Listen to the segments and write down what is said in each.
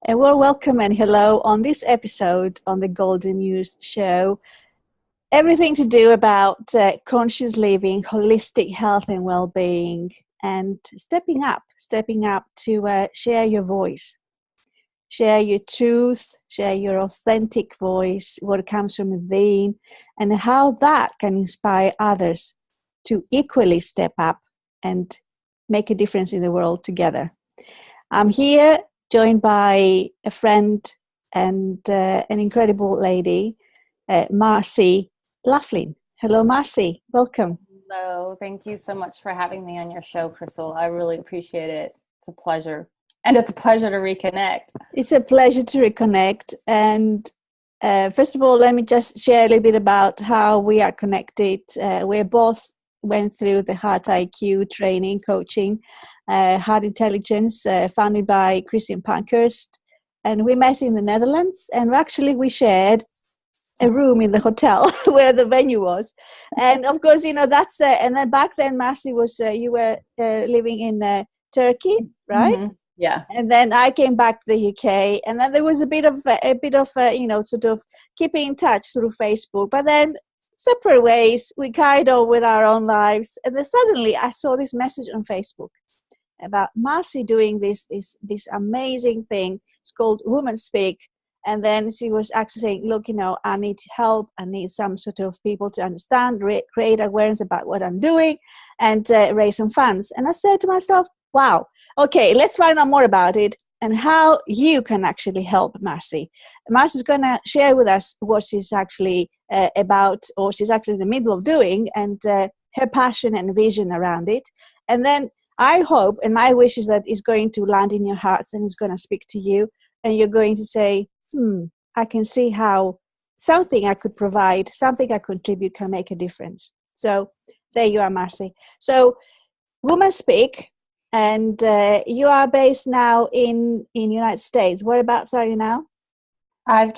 And well, welcome and hello on this episode on the Golden Muse Show. Everything to do about conscious living, holistic health and well-being, and stepping up to share your voice, share your truth, share your authentic voice, what comes from within, and how that can inspire others to equally step up and make a difference in the world together. I'm here joined by a friend and an incredible lady, Marci Laughlin. Hello, Marci. Welcome. Hello. Thank you so much for having me on your show, ChriSOULa. I really appreciate it. It's a pleasure. And it's a pleasure to reconnect. It's a pleasure to reconnect. And first of all, let me just share a little bit about how we are connected. We both went through the Heart IQ training, coaching, Heart Intelligence, founded by Christian Pankhurst. And we met in the Netherlands. And actually, we shared a room in the hotel where the venue was. And of course, that's, and then back then, Marci was, you were living in Turkey, right? Mm-hmm. Yeah. And then I came back to the UK, and then there was a bit of sort of keeping in touch through Facebook, but then separate ways, we carried on with our own lives. And then suddenly I saw this message on Facebook about Marci doing this amazing thing. It's called WomanSpeak. And then she was actually saying, look, I need help. I need some sort of people to understand, create awareness about what I'm doing, and raise some funds. And I said to myself, wow, okay, let's find out more about it and how you can actually help Marci. Marci's going to share with us what she's actually about, or she's actually in the middle of doing, and her passion and vision around it. And then I hope, and my wish is that it's going to land in your hearts and it's going to speak to you, and you're going to say, I can see how something I could provide, something I contribute can make a difference. So there you are, Marci. So WomanSpeak, and you are based now in United States. Whereabouts are you now? I've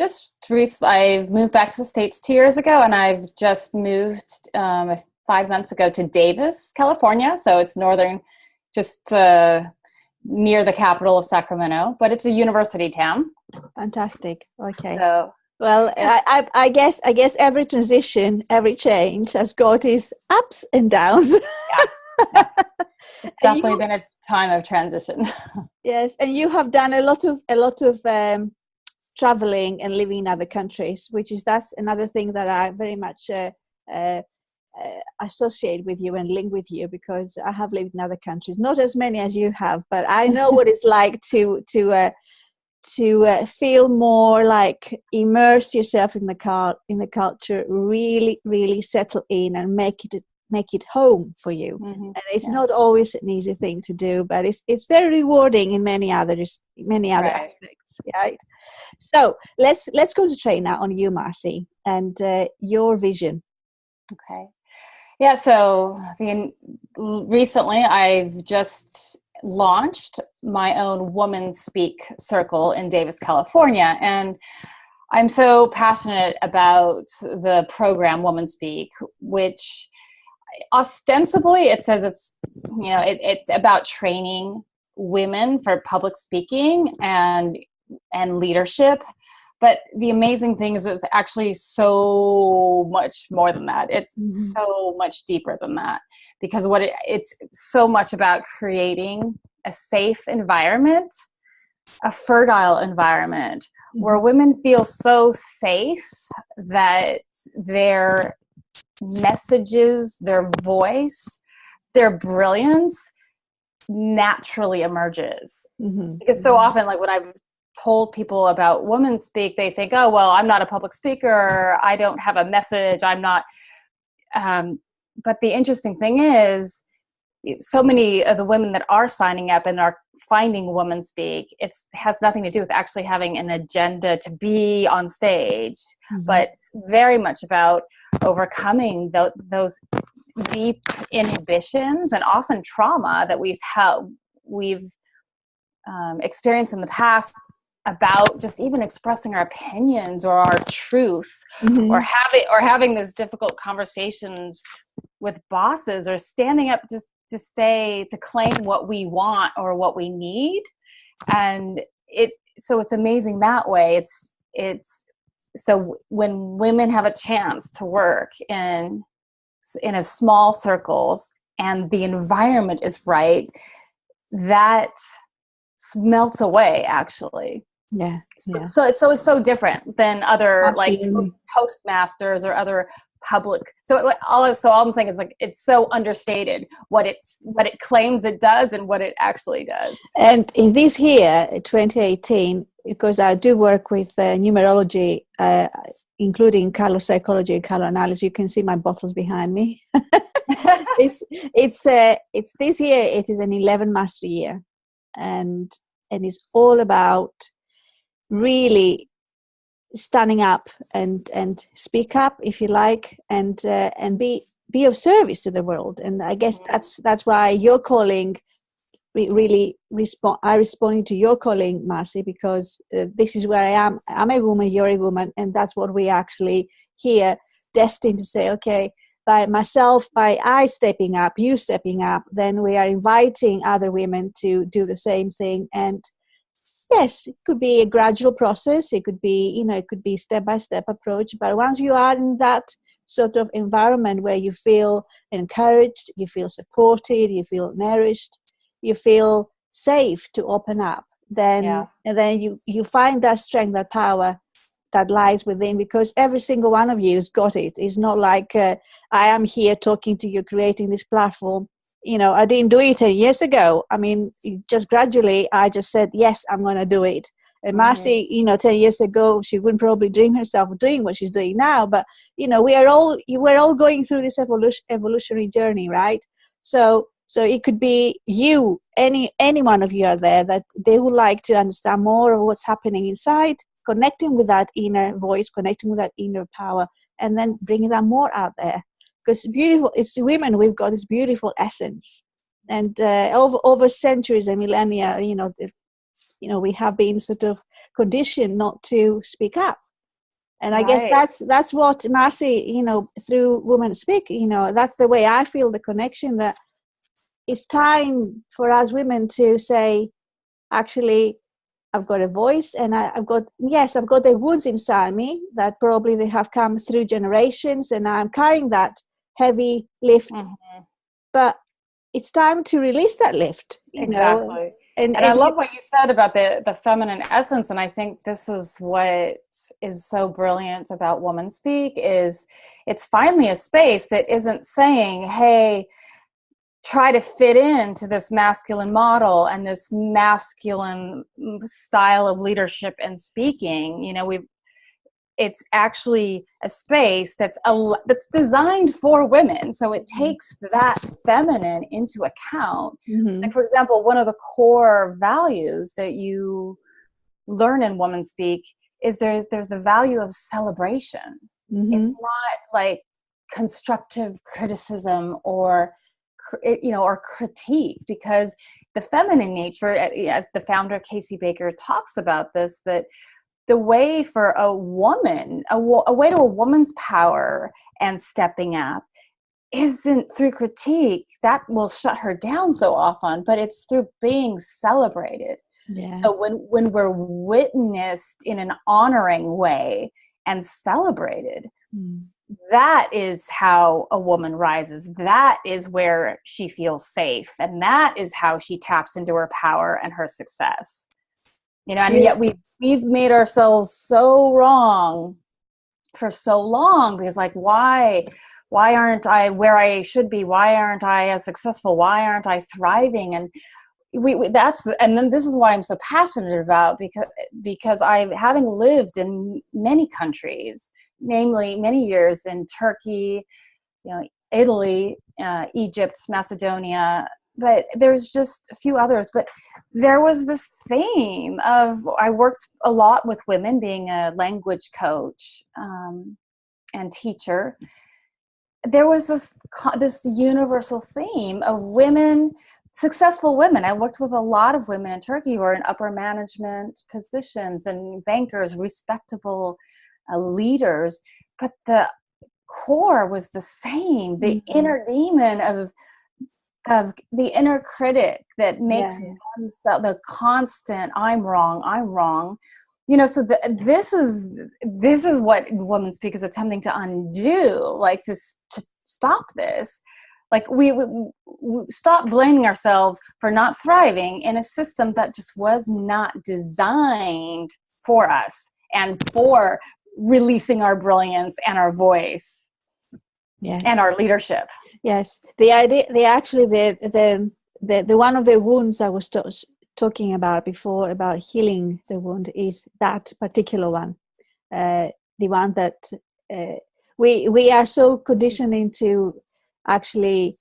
moved back to the States 2 years ago, and I've just moved 5 months ago to Davis, California. So it's northern, just near the capital of Sacramento, but it's a university town. Fantastic. Okay. So, well, I guess every transition, every change has got its ups and downs. Yeah. It's definitely been a time of transition. Yes, and you have done a lot of traveling and living in other countries, that's another thing that I very much associate with you and link with you, because I have lived in other countries, not as many as you have, but I know what it's like to feel more like immerse yourself in the culture, really, really settle in and make it home for you. Mm-hmm. And it's not always an easy thing to do, but it's very rewarding in many other aspects. Right. So let's concentrate now on you, Marci, and your vision. Okay. Yeah. So recently I've just launched my own WomanSpeak circle in Davis, California. And I'm so passionate about the program WomanSpeak, which ostensibly it says it's about training women for public speaking and leadership. But the amazing thing is it's actually so much more than that. It's so much deeper than that, because it's so much about creating a safe environment, a fertile environment where women feel so safe that their messages, their voice, their brilliance naturally emerges. Because so often, like when I've told people about WomanSpeak, they think, oh, well, I'm not a public speaker, I don't have a message, I'm not. But the interesting thing is, so many of the women that are signing up and are finding WomanSpeak, it has nothing to do with actually having an agenda to be on stage, but it's very much about overcoming those deep inhibitions and often trauma that we've experienced in the past about just even expressing our opinions or our truth, or having those difficult conversations with bosses, or standing up just to claim what we want or what we need. And so it's amazing that way. It's so when women have a chance to work in a small circles and the environment is right, that melts away actually. Yeah. So it's so different than other like Absolutely. Toastmasters or other public. So all I'm saying is like it's so understated what it claims it does and what it actually does. And in this year, 2018, because I do work with numerology, including color psychology and color analysis, you can see my bottles behind me. it's this year. It is an 11 master year, and it's all about really standing up and speak up, if you like, and be of service to the world. And I guess that's why your calling really I responding to your calling, Marci, because this is where I am. I'm a woman, you're a woman, and that's what we actually here destined to say. Okay, by I stepping up, you stepping up, then we are inviting other women to do the same thing. And yes, it could be a gradual process. It could be, it could be step-by-step approach. But once you are in that sort of environment where you feel encouraged, you feel supported, you feel nourished, you feel safe to open up, then and then you find that strength, that power that lies within, because every single one of you has got it. It's not like I am here talking to you, creating this platform. I didn't do it 10 years ago. I mean, just gradually, I just said, yes, I'm going to do it. And Marci, 10 years ago, she wouldn't probably dream herself of doing what she's doing now. But, we're all going through this evolutionary journey, right? So it could be you, any one of you out there that they would like to understand more of what's happening inside, connecting with that inner voice, connecting with that inner power, and then bringing that more out there. Because it's women, we've got this beautiful essence, and over centuries and millennia, we have been sort of conditioned not to speak up. And I guess that's what Marci, through WomanSpeak, that's the way I feel the connection, that it's time for us women to say, actually, I've got a voice, and I've got the wounds inside me that probably they have come through generations, and I'm carrying that heavy lift, but it's time to release that lift. Exactly. And I love what you said about the feminine essence. And I think this is what is so brilliant about WomanSpeak is it's finally a space that isn't saying, hey, try to fit into this masculine model and this masculine style of leadership and speaking. It's actually a space that's designed for women. So it takes that feminine into account. Like, for example, one of the core values that you learn in WomanSpeak is there's the value of celebration. It's not like constructive criticism or critique, because the feminine nature, as the founder Casey Baker talks about this, that the way for a woman, a way to a woman's power and stepping up isn't through critique. That will shut her down so often, but it's through being celebrated. Yeah. So when we're witnessed in an honoring way and celebrated, that is how a woman rises. That is where she feels safe. And that is how she taps into her power and her success. And yet we've made ourselves so wrong for so long, because like, why aren't I where I should be? Why aren't I as successful? Why aren't I thriving? And and then this is why I'm so passionate about, because having lived in many countries, namely many years in Turkey, Italy, Egypt, Macedonia, but there's just a few others. But there was this theme of, I worked a lot with women, being a language coach and teacher. There was this universal theme of women, successful women. I worked with a lot of women in Turkey who are in upper management positions and bankers, respectable leaders, but the core was the same. The inner demon of of the inner critic that makes Yeah. themselves the constant, I'm wrong. You know, so this is what WomanSpeak is attempting to undo, like to stop this. Like we stop blaming ourselves for not thriving in a system that just was not designed for us and for releasing our brilliance and our voice. Yes. And our leadership. Yes, the idea, the one of the wounds I was talking about before, about healing the wound, is that particular one, the one that we are so conditioned into actually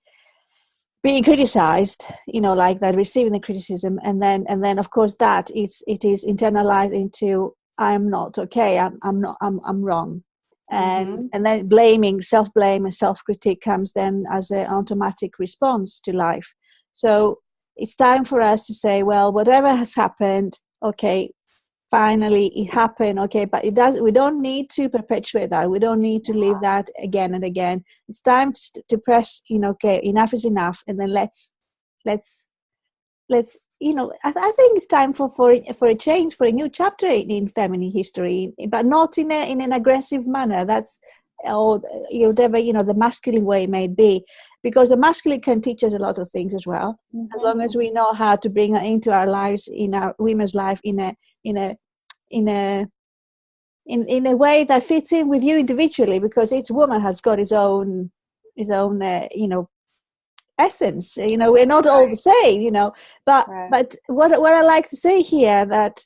being criticized, you know, like that, receiving the criticism, and then of course that it is internalized into I'm not okay, I'm wrong. And then blaming, self-blame and self-critique comes then as an automatic response to life. So it's time for us to say, well, whatever has happened, okay, finally it happened, okay, but we don't need to perpetuate that. We don't need to live that again and again. It's time to press, you know, okay, enough is enough, and then let's you know, I think it's time for a change, for a new chapter in feminine history, but not in an aggressive manner. That's, or whatever, you know, the masculine way may be, because the masculine can teach us a lot of things as well, as long as we know how to bring that into our lives, in our women's life, in a way that fits in with you individually, because each woman has got his own you know, essence. You know, we're not all the same, you know, but what I like to say here, that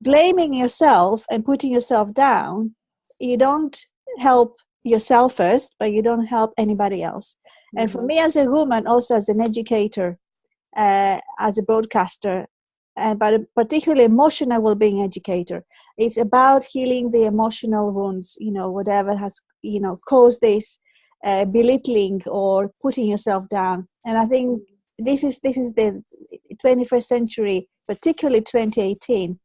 blaming yourself and putting yourself down, you don't help yourself first, but you don't help anybody else. And for me as a woman, also as an educator, as a broadcaster, but particularly emotional well-being educator, it's about healing the emotional wounds, you know, whatever has, you know, caused this belittling or putting yourself down. And I think this is the 21st century, particularly 2018,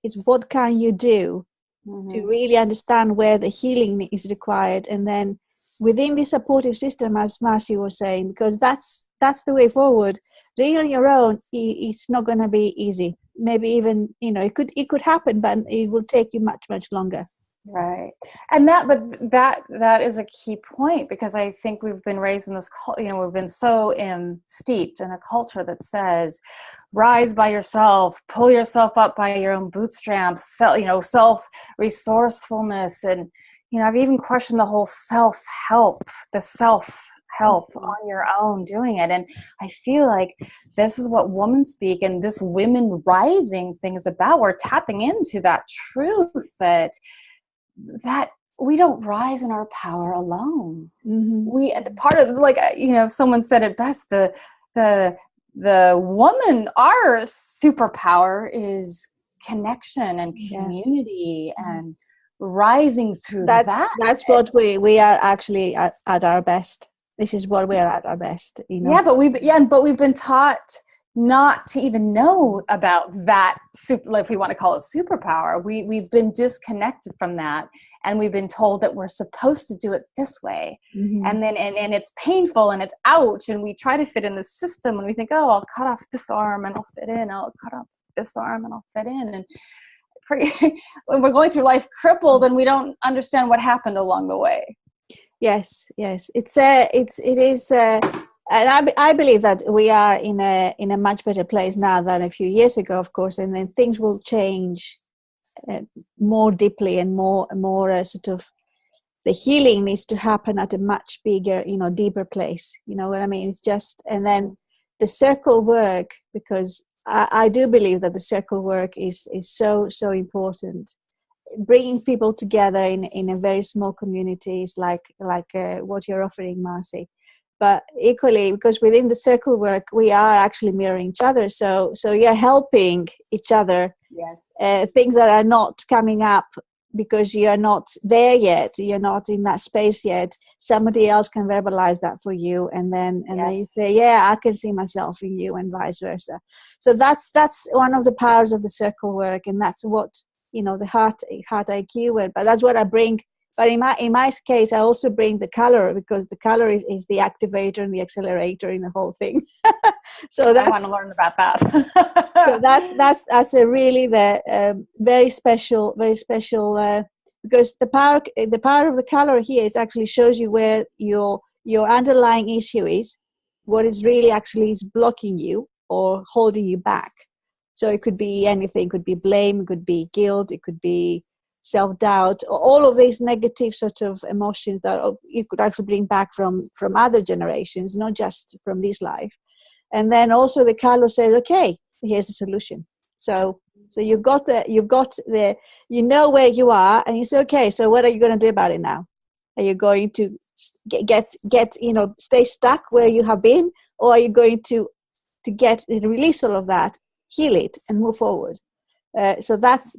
is what can you do to really understand where the healing is required, and then within the supportive system, as Marci was saying, because that's the way forward. Doing it on your own, it's not going to be easy. Maybe even, you know, it could happen, but it will take you much longer. Right. And that is a key point, because I think we've been raised in this, you know, we've been so steeped in a culture that says, rise by yourself, pull yourself up by your own bootstraps, you know, self-resourcefulness. And, you know, I've even questioned the whole self-help on your own, doing it. And I feel like this is what WomanSpeak and this women rising thing is about. We're tapping into that truth that we don't rise in our power alone. We part of, like, you know, someone said it best, the woman, our superpower is connection and community and rising through that. That's what we are actually at our best. This is what we are at our best, you know. But we've been taught not to even know about that, if we want to call it superpower. We've been disconnected from that, and we've been told that we're supposed to do it this way. And then and it's painful and it's ouch, and we try to fit in the system, and we think, oh, I'll cut off this arm and I'll fit in, I'll cut off this arm and I'll fit in. And when we're going through life crippled, and we don't understand what happened along the way. Yes, it is. And I believe that we are in a much better place now than a few years ago, of course, and then things will change more deeply and more sort of, the healing needs to happen at a much bigger, you know, deeper place. You know what I mean? It's just, and then the circle work, because I do believe that the circle work is so important. Bringing people together in a very small communities like what you're offering, Marci. But equally, because within the circle work, we are actually mirroring each other. So you're helping each other. Things that are not coming up because you're not there yet. You're not in that space yet. Somebody else can verbalize that for you. And then you say, yeah, I can see myself in you, and vice versa. So that's one of the powers of the circle work. And that's what, you know, the heart IQ, but that's what I bring But in my case, I also bring the color, because the color is the activator and the accelerator in the whole thing. So I want to learn about that. So that's a really the very special because the power of the color here is actually shows you where your underlying issue is, what is really actually is blocking you or holding you back. So it could be anything, it could be blame, it could be guilt, it could be self-doubt, all of these negative sort of emotions that you could actually bring back from other generations, not just from this life. And then also the color says, okay, here's the solution. So you know where you are, and you say, okay, so what are you going to do about it now? Are you going to get stay stuck where you have been, or are you going to get release all of that, heal it, and move forward? So that's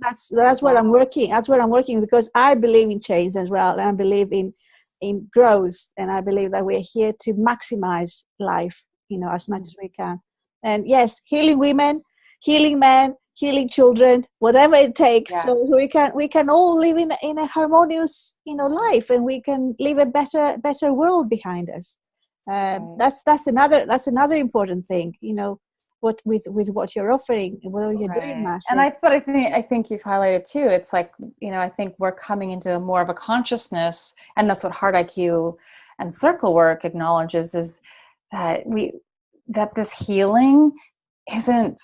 what I'm working. That's what I'm working, because I believe in change as well, and I believe in growth, and I believe that we're here to maximize life, as much as we can. And yes, healing women, healing men, healing children, whatever it takes. Yeah. So we can all live in a harmonious life, and we can leave a better world behind us. That's another important thing. What with what you're offering, what you're doing, Marci. And I think you've highlighted too. It's like, I think we're coming into more of a consciousness, and that's what Heart IQ and circle work acknowledges, is that this healing isn't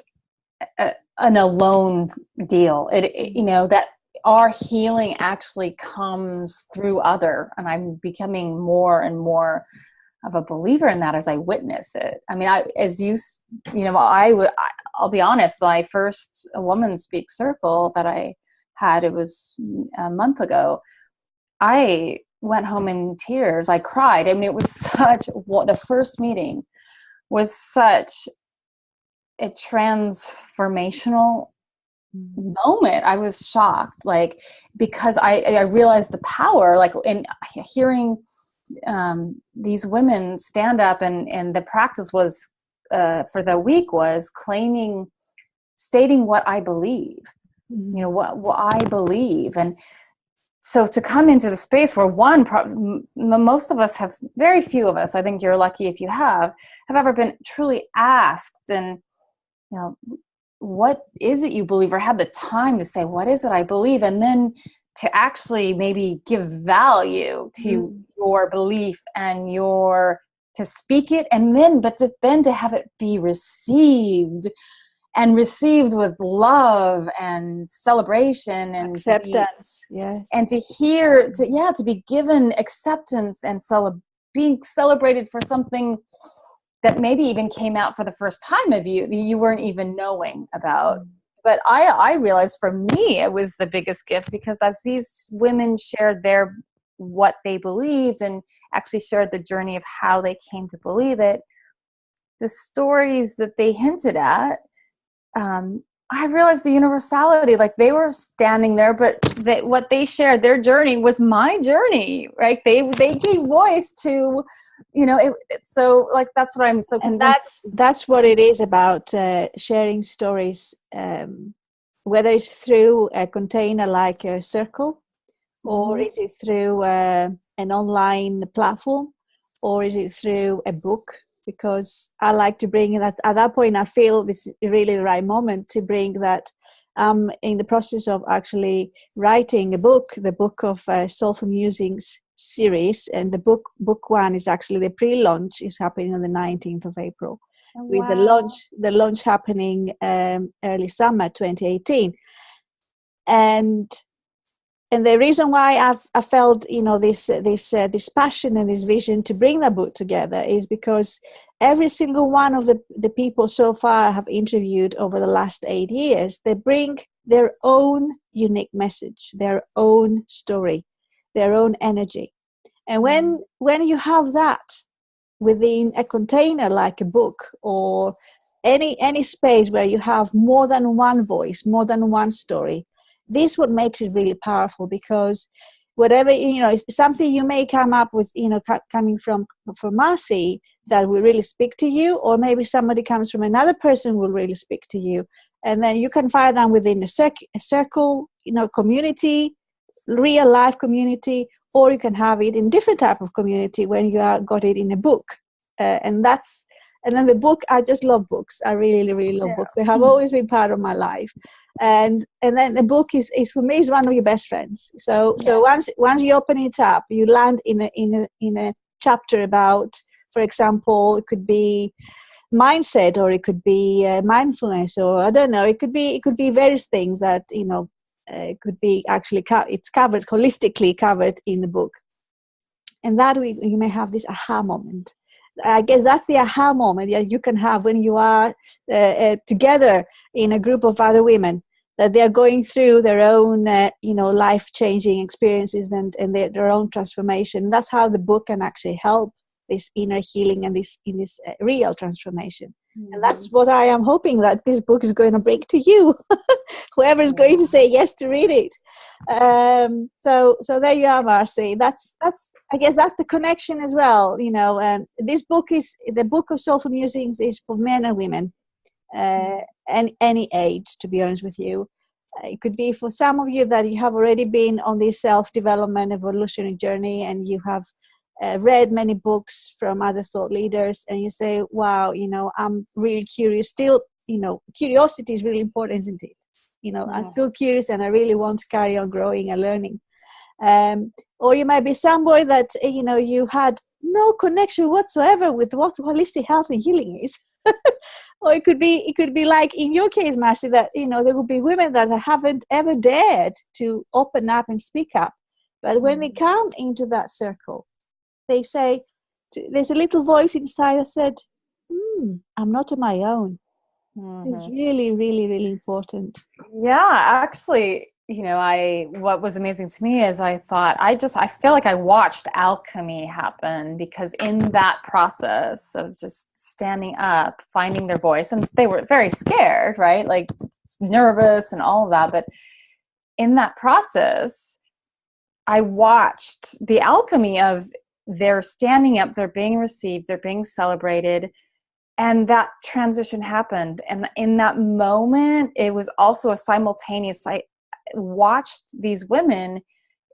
an alone deal. That our healing actually comes through other, and I'm becoming more and more of a believer in that as I witness it. I mean, I'll be honest, my first WomanSpeak circle that I had, it was a month ago, I went home in tears. I cried. I mean, it was the first meeting was such a transformational moment. I was shocked, because I realized the power, in hearing these women stand up, and the practice was for the week was stating what I believe, what I believe. And so to come into the space where most of us have, very few of us, I think you're lucky if you have ever been truly asked, and what is it you believe, or had the time to say, what is it I believe? And then to actually maybe give value to your belief and to speak it, and then to have it be received with love and celebration and acceptance. Yes. And to be given acceptance and being celebrated for something that maybe even came out for the first time of you weren't even knowing about. But I realized for me, it was the biggest gift, because as these women shared what they believed, and actually shared the journey of how they came to believe it, the stories that they hinted at, I realized the universality. They were standing there, but what they shared, their journey was my journey, right? They gave voice to, so that's what I'm so convinced. And that's what it is about sharing stories, whether it's through a container like a circle, or is it through an online platform, or is it through a book? Because I like to bring that. At that point, I feel this is really the right moment to bring that. I'm in the process of actually writing the book of Soulful Musings series, and the book one is actually, the pre-launch is happening on the 19th of April. Oh, with wow. the launch happening early summer 2018. And the reason why I felt this passion and this vision to bring that book together is because every single one of the people so far I have interviewed over the last 8 years, they bring their own unique message, their own story, their own energy. And when you have that within a container like a book, or any space where you have more than one voice, more than one story, this is what makes it really powerful. Because whatever, something you may come up with, coming from Marci that will really speak to you, or maybe somebody comes from another person will really speak to you. And then you can find them within a circle, community, real life community, or you can have it in different type of community when you are got it in a book. And then the book, I just love books. I really, really love books. They have always been part of my life. And then the book is for me, is one of your best friends. So once you open it up, you land in a chapter about, for example, it could be mindset, or it could be mindfulness, or I don't know, it could be various things that, it could be actually it's covered holistically covered in the book. And that you may have this aha moment. I guess that's the aha moment you can have when you are together in a group of other women, that they are going through their own life-changing experiences and their own transformation. That's how the book can actually help this inner healing and this real transformation. And that's what I am hoping that this book is going to bring to you, whoever is going to say yes to read it. So there you are, Marci. That's I guess that's the connection as well. This book is the book of Soulful Musings is for men and women, and any age. To be honest with you, it could be for some of you that you have already been on this self-development evolutionary journey, and you have read many books from other thought leaders, and you say, wow, I'm really curious still. Curiosity is really important, isn't it? I'm still curious, and I really want to carry on growing and learning. Or you might be somebody that you had no connection whatsoever with what holistic health and healing is. Or it could be like in your case, Marci, that there will be women that haven't ever dared to open up and speak up, but when they come into that circle, they say, there's a little voice inside that said, I'm not on my own. It's really, really, really important. Yeah, actually, what was amazing to me is I thought, I feel like I watched alchemy happen, because in that process of just standing up, finding their voice, and they were very scared, right? Like nervous and all of that. But in that process, I watched the alchemy of they're standing up, they're being received, they're being celebrated. And that transition happened. And in that moment, it was also a simultaneous, I watched these women,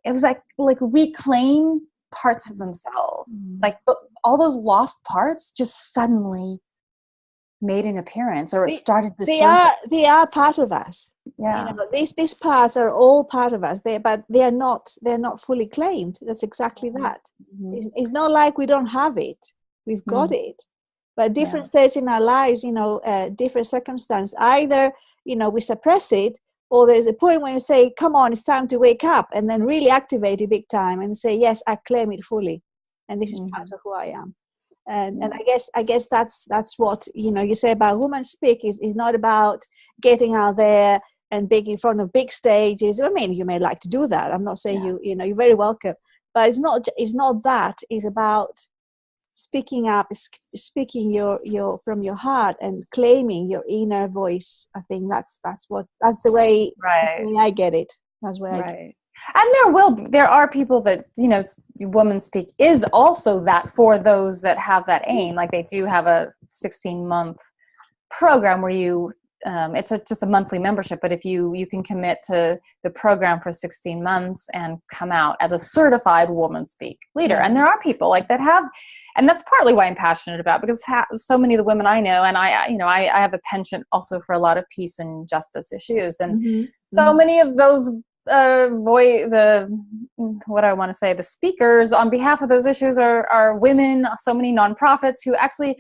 it was like reclaim parts of themselves. Like all those lost parts just suddenly made an appearance, or it started to they are part of us. Yeah. These parts are all part of us, but they're not fully claimed. That's exactly that. It's not like we don't have it. We've got it. But different stages in our lives, different circumstances, either, we suppress it, or there's a point when you say, come on, it's time to wake up, and then really activate it big time and say, yes, I claim it fully. And this is part of who I am. And I guess that's what, you say about WomanSpeak is not about getting out there and being in front of big stages. I mean, you may like to do that. I'm not saying you're very welcome, but it's not that. It's about speaking up, speaking your from your heart, and claiming your inner voice. I think that's the way I get it. That's where I get it. And there are people that, WomanSpeak is also that for those that have that aim. Like they do have a 16-month program where you, it's just a monthly membership, but if you can commit to the program for 16 months and come out as a certified WomanSpeak leader. And there are people like that have, and that's partly why I'm passionate about, because so many of the women I know, and I have a penchant also for a lot of peace and justice issues, and so many of those the speakers on behalf of those issues are women. So many nonprofits who actually,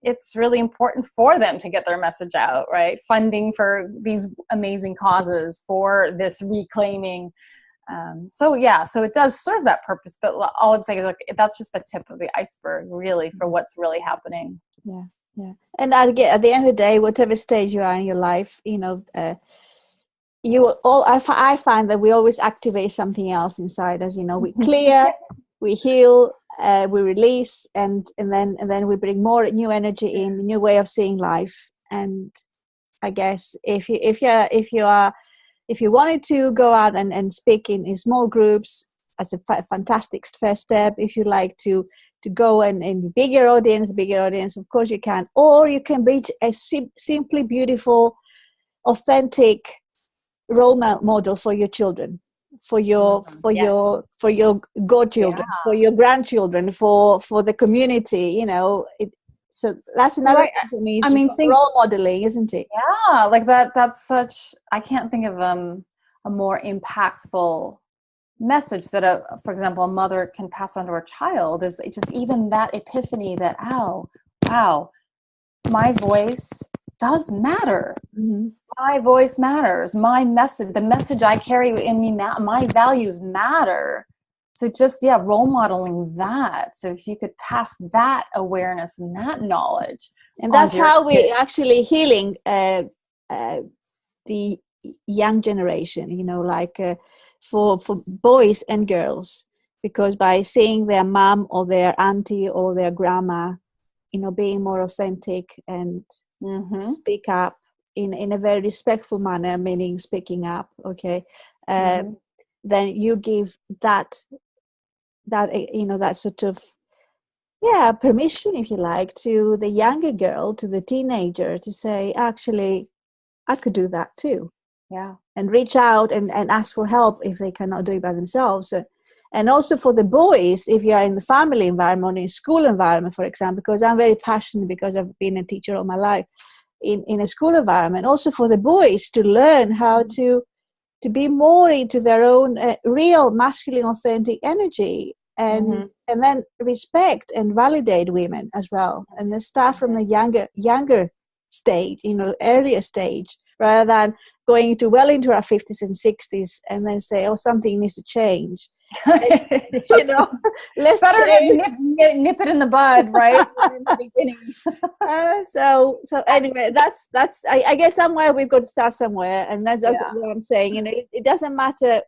it's really important for them to get their message out, right? Funding for these amazing causes, for this reclaiming. So it does serve that purpose, but all I'm saying is, that's just the tip of the iceberg, really, for what's really happening. Yeah. And at the end of the day, whatever stage you are in your life, I find that we always activate something else inside us. We clear, we heal, we release, and then we bring more new energy in, a new way of seeing life. And I guess if you wanted to go out and speak in small groups, as a fantastic first step. If you like to go and bigger audience, of course you can. Or you can be a simply beautiful, authentic role model for your children. for your Yes. for your godchildren, Yeah. for your grandchildren, for the community, you know. So that's another Right. thing for me, I is mean, think, role modeling, isn't it? yeah, like that's such, I can't think of a more impactful message that for example, a mother can pass on to her child, is just even that epiphany that, oh, wow, my voice does matter. Mm-hmm. My voice matters. My message, the message I carry in me, my values matter. So just, yeah, role modeling that. So if you could pass that awareness and that knowledge And on that's to your how we kids. actually healing the young generation, you know, like for boys and girls, because by seeing their mom or their auntie or their grandma, you know, being more authentic and Mm-hmm. speak up in a very respectful manner, meaning speaking up, okay, Mm-hmm. then you give that you know, that sort of, yeah, permission, if you like, to the younger girl, to the teenager, to say, actually, I could do that too, Yeah. and reach out and ask for help if they cannot do it by themselves. And also for the boys, if you are in the family environment, in school environment, for example, because I'm very passionate, because I've been a teacher all my life, in a school environment, also for the boys to learn how to be more into their own real masculine authentic energy, Mm-hmm. and then respect and validate women as well, and then start from a younger stage, you know, earlier stage, rather than going into well into our 50s and 60s and then say, oh, something needs to change. You Yes. know, let's Better to change. nip it in the bud, right? In the beginning. So anyway, that's I guess somewhere we've got to start somewhere, and that's Yeah. what I'm saying. You know, it doesn't matter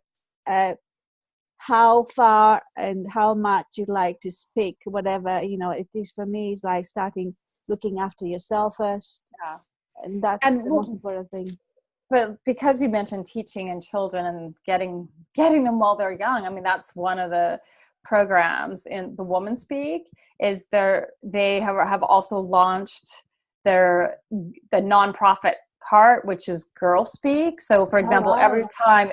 how far and how much you like to speak, whatever, you know, it is, for me, is like starting looking after yourself first, Yeah. and that's And the most important thing. but because you mentioned teaching and children and getting them while they're young, I mean, that's one of the programs in the WomanSpeak, is they have also launched the nonprofit part, which is Girl Speak. So for Oh example, wow.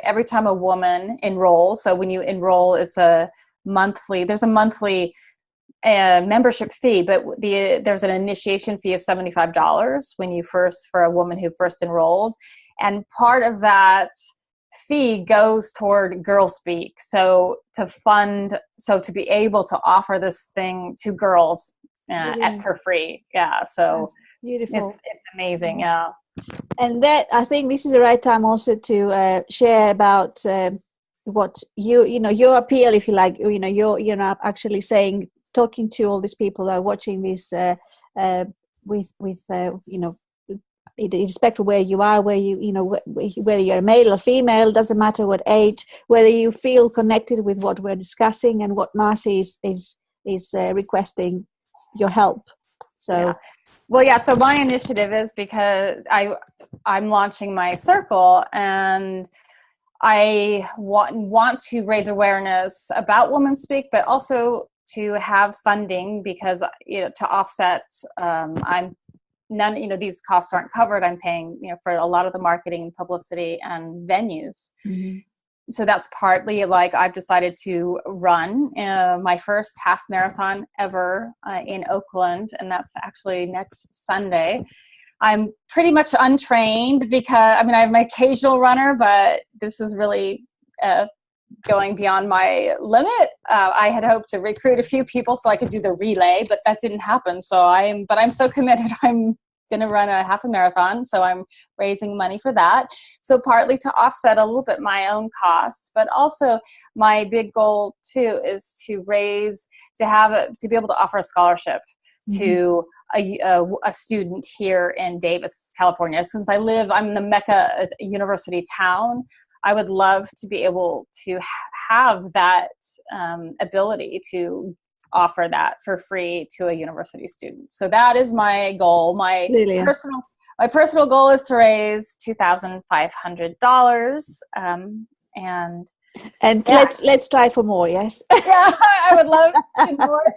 every time a woman enrolls, so when you enroll, there's a monthly membership fee, but there's an initiation fee of $75 when you for a woman who first enrolls, and part of that fee goes toward Girl Speak. So to be able to offer this thing to girls for free, yeah. So That's beautiful. it's amazing, yeah. And that, I think this is the right time also to share about what you know, your appeal, if you like, you know, you're not actually saying, talking to all these people that are watching this with you know, irrespective of where you are, where you know, whether you're male or female, doesn't matter what age, whether you feel connected with what we're discussing and what Marci is requesting your help. So Yeah. Well, yeah. So my initiative is because I'm launching my circle, and I want to raise awareness about WomanSpeak, but also to have funding, because, you know, to offset, these costs aren't covered. I'm paying, you know, for a lot of the marketing, publicity, and venues. mm-hmm. So that's partly, like, I've decided to run my first half marathon ever in Oakland, and that's actually next Sunday. I'm pretty much untrained, because, I mean, I have my occasional runner, but this is really going beyond my limit. I had hoped to recruit a few people so I could do the relay, but that didn't happen. But I'm so committed. I'm going to run a half a marathon, so I'm raising money for that. So partly to offset a little bit my own costs, but also my big goal too is to be able to offer a scholarship to a student here in Davis, California. Since I'm in the Mecca University town, I would love to be able to have that ability to offer that for free to a university student. So that is my goal. My personal goal is to raise $2,500. And yeah. let's try for more. Yes. Yeah, I would love to more.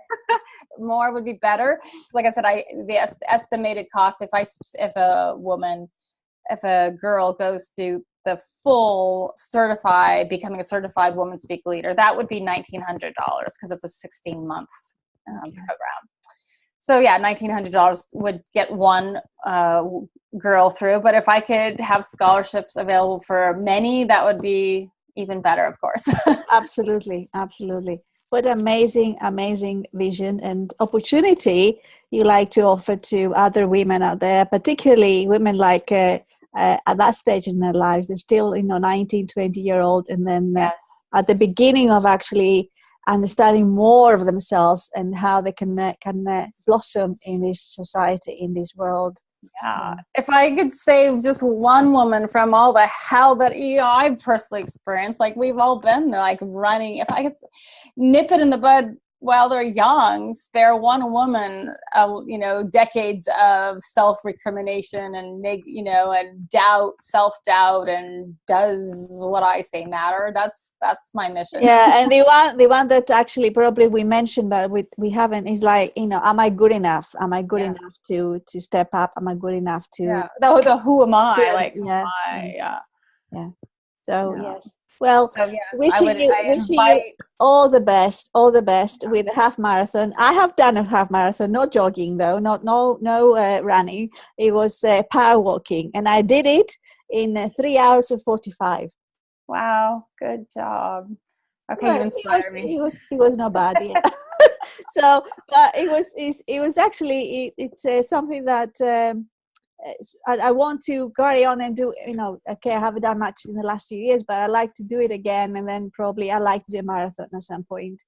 More would be better. Like I said, the estimated cost, if a girl goes through the full becoming a certified Woman Speak leader, that would be $1,900 because it's a 16-month program. So yeah, $1,900 would get one girl through. But if I could have scholarships available for many, that would be even better, of course. Absolutely. What amazing vision and opportunity you like to offer to other women out there, particularly women like at that stage in their lives. They're still, 19, 20-year-old, and then at the beginning of actually understanding more of themselves and how they can blossom in this society, in this world. Yeah. If I could save just one woman from all the hell that I've personally experienced, like we've all been like running, if I could nip it in the bud while they're young, spare one woman, decades of self-recrimination and, and doubt, self-doubt, and does what I say matter? That's my mission. Yeah. And the one that actually probably we mentioned, but we haven't, is like, am I good enough? Am I good enough to step up? Am I good enough to? Yeah. The who am I? Yeah. Like, who am I? Yeah. So yes. Well, wishing you invite all the best with the half marathon. I have done a half marathon, not jogging though, no running. It was power walking, and I did it in 3 hours and 45. Wow, good job. Okay, well, you inspire me. It was not bad, yeah. So, but it was actually it's something that. I want to carry on and do, okay, I haven't done much in the last few years, but I like to do it again. And then probably I like to do a marathon at some point.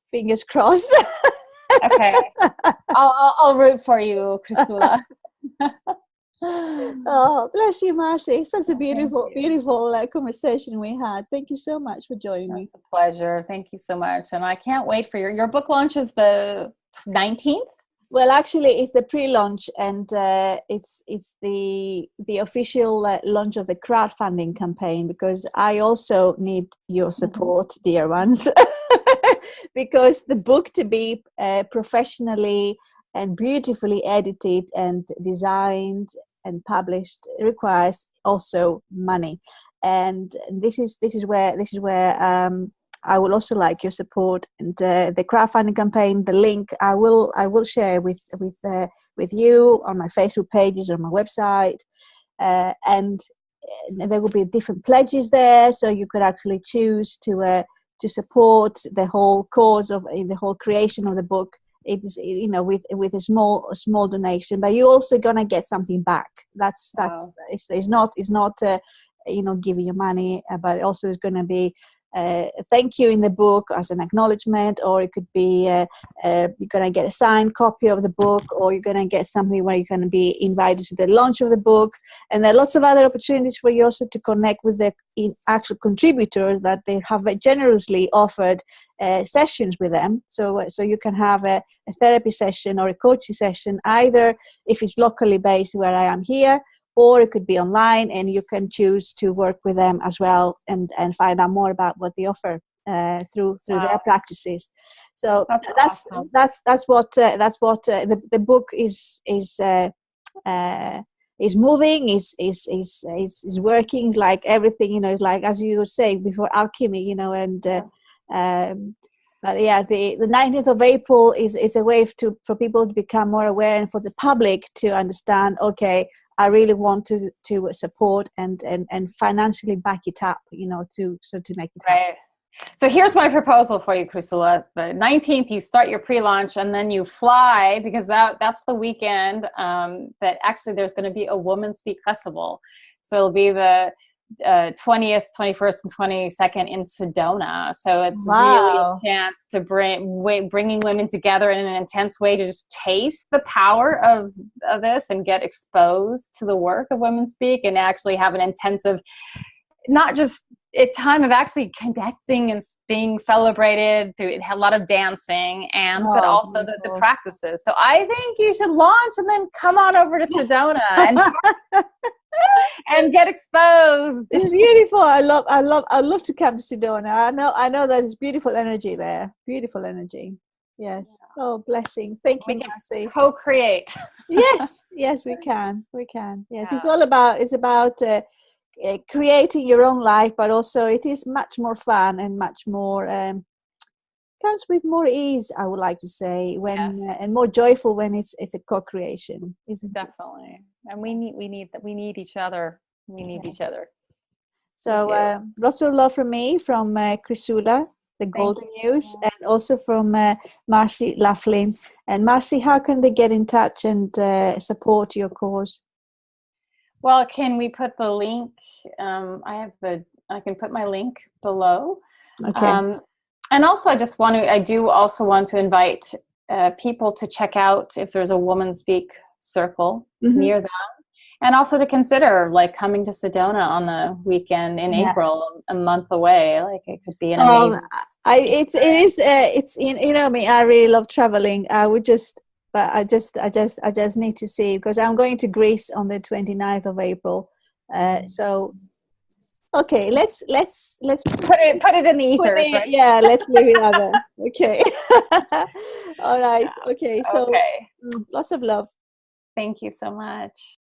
Fingers crossed. Okay. I'll root for you, ChriSOULa. Oh, bless you, Marci. Such a beautiful conversation we had. Thank you so much for joining me. It's a pleasure. Thank you so much. And I can't wait for your book launch is the 19th? Well, actually, it's the pre-launch, and it's the official launch of the crowdfunding campaign, because I also need your support, dear ones, because the book to be professionally and beautifully edited and designed and published requires also money, and this is where I will also like your support, and the crowdfunding campaign. The link I will share with you on my Facebook pages, on my website, and there will be different pledges there, so you could actually choose to support the whole cause of the whole creation of the book. It is with a small donation, but you're also gonna get something back. That's it's not giving you money, but also there's gonna be thank you in the book as an acknowledgement, or it could be you're going to get a signed copy of the book, or you're going to get something where you're going to be invited to the launch of the book. And there are lots of other opportunities for you also to connect with the actual contributors that they have generously offered sessions with them. So you can have a therapy session or a coaching session, either if it's locally based where I am here, or it could be online, and you can choose to work with them as well and find out more about what they offer through their practices. So that's awesome. That's what the book is moving, is working. It's like everything, it's like, as you were saying before, alchemy, but yeah, the 19th of April is a way for people to become more aware, and for the public to understand, okay, I really want to support and financially back it up, to make it right. Happen. So here's my proposal for you, ChriSOULa. The 19th, you start your pre-launch, and then you fly, because that's the weekend that actually there's going to be a WomanSpeak festival. So it'll be the 20th, 21st, and 22nd in Sedona. So it's really a chance to bringing women together in an intense way to just taste the power of this and get exposed to the work of WomanSpeak, and actually have an intensive, not just a time of actually connecting and being celebrated through. It had a lot of dancing but also the practices. So I think you should launch and then come on over to Sedona and get exposed. It's beautiful. I love to come to Sedona. I know there's beautiful energy there. Beautiful energy. Yes. Yeah. Oh, blessings. Thank you, Marci. Co-create. Yes, we can. Yes, yeah. It's about creating your own life, but also it is much more fun and much more comes with more ease, I would like to say, when and more joyful when it's a co-creation, isn't definitely it? And we need each other. We need each other. So lots of love from me, from ChriSOULa, the Golden Muse, and also from Marci Laughlin. And Marci, how can they get in touch and support your cause? Well, can we put the link? I can put my link below. Okay. And also, I do also want to invite people to check out if there's a WomanSpeak circle near them, and also to consider like coming to Sedona on the weekend in April, a month away. Like it could be an amazing. It's you know me. I really love traveling. But I just need to see, because I'm going to Greece on the 29th of April. So. Okay, let's put it in the ethers, right? Yeah, let's leave it out there. Okay. All right. Okay. So lots of love. Thank you so much.